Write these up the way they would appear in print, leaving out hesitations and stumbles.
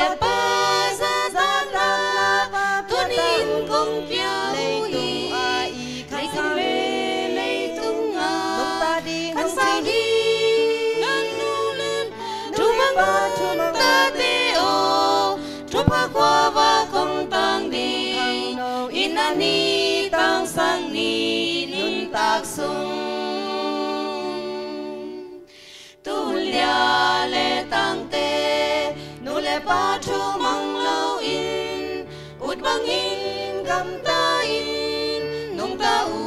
lệ ba ra ta la tuân in công kia y lấy tung lệ lấy tung khăn sao đi ngân nu lên chú mang ta tê ô chú pa qua và không tăng đi in ani tăng sang ni nun tak sung tu lia le tăng tê nu le pa chú mang lâu in ut bang in gam ta in nung ta u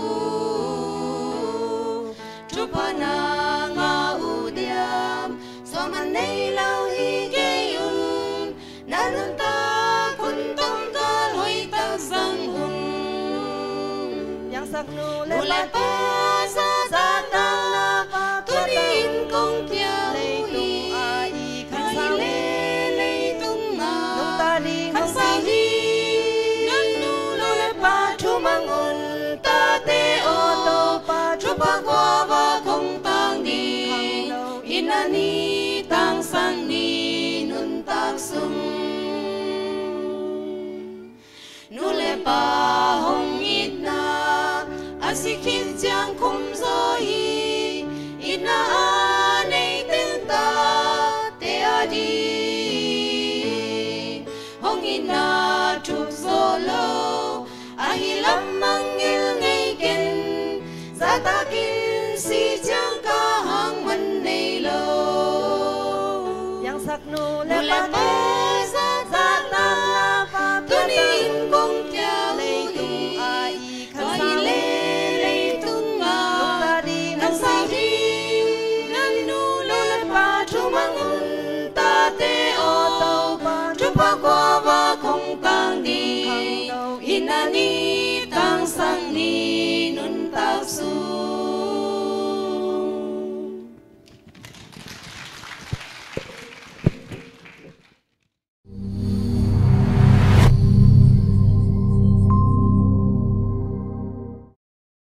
chú pa na nga u diam so man nei lâu hi ge un na nun ta kun tông ta loi ta sang hun yang sak nu le pa sa ta tu in công kia lei khăn sao lei tung nung ta đi khăn sao đi ngân nu le pa chú mang un ta te ô tô pa chú pa qua và không tăng đi in ani tăng sang ni nun tak sung nu le pa hong it na asikhin chang khum zo hi ina nei ten ta te adi hong ina chuk zo lo ahi lam mangil ngei ken za ta kin si chang ka hang man nei lo yang sak nu le pa